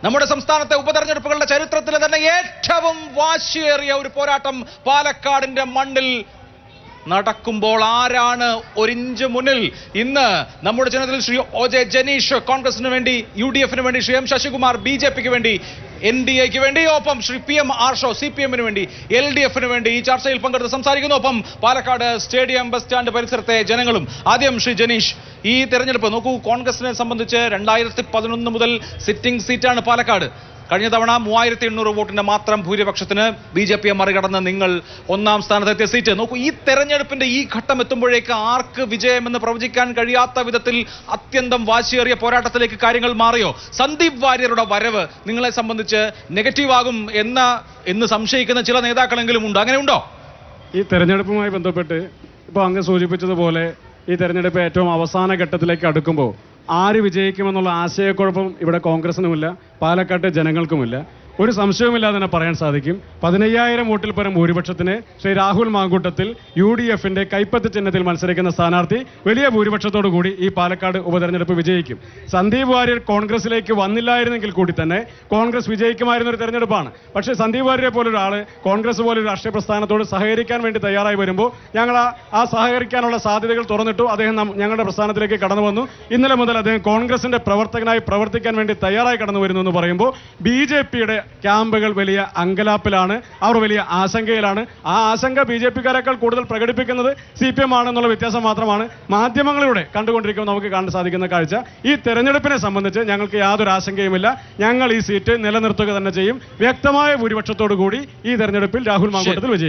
നമ്മുടെ സംസ്ഥാനത്തെ ഉപതെരഞ്ഞെടുപ്പുകളുടെ ചരിത്രത്തിലെ തന്നെ ഏറ്റവും വാശിയേറിയ ഒരു പോരാട്ടം പാലക്കാടിന്റെ മണ്ണിൽ നടക്കുമ്പോൾ ആരാണ് ഒരിഞ്ച് മുന്നിൽ? ഇന്ന് നമ്മുടെ ജനതയിൽ ശ്രീ ഒ.ജെ. ജനീഷ് കോൺഗ്രസിന് വേണ്ടി, UDF-ന് വേണ്ടി ശ്രീ എം ശശികുമാർ BJP-ക്ക് വേണ്ടി, NDA-ക്ക് വേണ്ടി, ഒപ്പം ശ്രീ PM ആർഷോ CPM-ന് വേണ്ടി, LDF-ന് വേണ്ടി ഈ ചർച്ചയിൽ പങ്കെടുത്ത് സംസാരിക്കുന്നു. ഒപ്പം പാലക്കാട് സ്റ്റേഡിയം ബസ് സ്റ്റാൻഡ് പരിസരത്തെ ജനങ്ങളും. ആദ്യം ശ്രീ ജനീഷ്, ഈ തെരഞ്ഞെടുപ്പ് നോക്കൂ, കോൺഗ്രസിനെ സംബന്ധിച്ച് 2011 മുതൽ സിറ്റിംഗ് സീറ്റാണ് പാലക്കാട്. കഴിഞ്ഞ തവണ 3800 വോട്ടിന്റെ മാത്രം ഭൂരിപക്ഷത്തിന് BJP-യെ മറികടന്ന് നിങ്ങൾ 1ാം സ്ഥാനത്തെത്തിയ സീറ്റ്. നോക്കൂ, ഈ തെരഞ്ഞെടുപ്പിന്റെ ഈ ഘട്ടം എത്തുമ്പോഴേക്ക് ആർക്ക് വിജയമെന്ന് പ്രവചിക്കാൻ കഴിയാത്ത വിധത്തിൽ അത്യന്തം വാശിയേറിയ പോരാട്ടത്തിലേക്ക് കാര്യങ്ങൾ മാറിയോ? സന്ദീപ് വാര്യരുടെ വരവ് നിങ്ങളെ സംബന്ധിച്ച് നെഗറ്റീവ് ആകും എന്ന് സംശയിക്കുന്ന ചില നേതാക്കളെങ്കിലും ഉണ്ട്. അങ്ങനെ ഉണ്ടോ? ഈ തെരഞ്ഞെടുപ്പുമായി ബന്ധപ്പെട്ട് ഇപ്പോൾ അങ്ങ് സൂചിപ്പിച്ചതുപോലെ ഈ തെരഞ്ഞെടുപ്പ് ഏറ്റവും അവസാന ഘട്ടത്തിലേക്ക് അടുക്കുമ്പോൾ ആര് വിജയിക്കുമെന്നുള്ള ആശയക്കുഴപ്പം ഇവിടെ കോൺഗ്രസിനുമില്ല, പാലക്കാട്ടെ ജനങ്ങൾക്കുമില്ല. ഒരു സംശയവുമില്ലാതെ തന്നെ പറയാൻ സാധിക്കും, 15000 വോട്ടിൽ പരം ഭൂരിപക്ഷത്തിന് ശ്രീ രാഹുൽ മാങ്കൂട്ടത്തിൽ UDF-ന്റെ കൈപ്പത്ത് ചിഹ്നത്തിൽ മത്സരിക്കുന്ന സ്ഥാനാർത്ഥി വലിയ ഭൂരിപക്ഷത്തോടു കൂടി ഈ പാലക്കാട് ഉപതെരഞ്ഞെടുപ്പ് വിജയിക്കും. സന്ദീപ് വാര്യർ കോൺഗ്രസിലേക്ക് വന്നില്ലായിരുന്നെങ്കിൽ കൂടി തന്നെ കോൺഗ്രസ് വിജയിക്കുമായിരുന്ന ഒരു തെരഞ്ഞെടുപ്പാണ്. പക്ഷേ സന്ദീപ് വാര്യരെ പോലൊരാൾ കോൺഗ്രസ് പോലൊരു രാഷ്ട്രീയ പ്രസ്ഥാനത്തോട് സഹകരിക്കാൻ വേണ്ടി തയ്യാറായി വരുമ്പോൾ ഞങ്ങൾ ആ സഹകരിക്കാനുള്ള സാധ്യതകൾ തുറന്നിട്ടു. അദ്ദേഹം ഞങ്ങളുടെ പ്രസ്ഥാനത്തിലേക്ക് കടന്നു വന്നു. ഇന്നലെ മുതൽ അദ്ദേഹം കോൺഗ്രസിന്റെ പ്രവർത്തകനായി പ്രവർത്തിക്കാൻ വേണ്ടി തയ്യാറായി കടന്നു വരുന്നു എന്ന് പറയുമ്പോൾ BJP-യുടെ ക്യാമ്പുകൾ വലിയ അങ്കലാപ്പിലാണ്, അവർ വലിയ ആശങ്കയിലാണ്. ആ ആശങ്ക BJP-ക്കാരെക്കാൾ കൂടുതൽ പ്രകടിപ്പിക്കുന്നത് CPM ആണെന്നുള്ള വ്യത്യാസം മാത്രമാണ് മാധ്യമങ്ങളിലൂടെ കണ്ടുകൊണ്ടിരിക്കുമ്പോൾ നമുക്ക് കാണാൻ സാധിക്കുന്ന കാഴ്ച. ഈ തെരഞ്ഞെടുപ്പിനെ സംബന്ധിച്ച് ഞങ്ങൾക്ക് യാതൊരു ആശങ്കയുമില്ല. ഞങ്ങൾ ഈ സീറ്റ് നിലനിർത്തുക തന്നെ ചെയ്യും. വ്യക്തമായ ഭൂരിപക്ഷത്തോടു കൂടി ഈ തെരഞ്ഞെടുപ്പിൽ രാഹുൽ മാങ്കൂട്ടത്തിൽ വിജയിക്കും.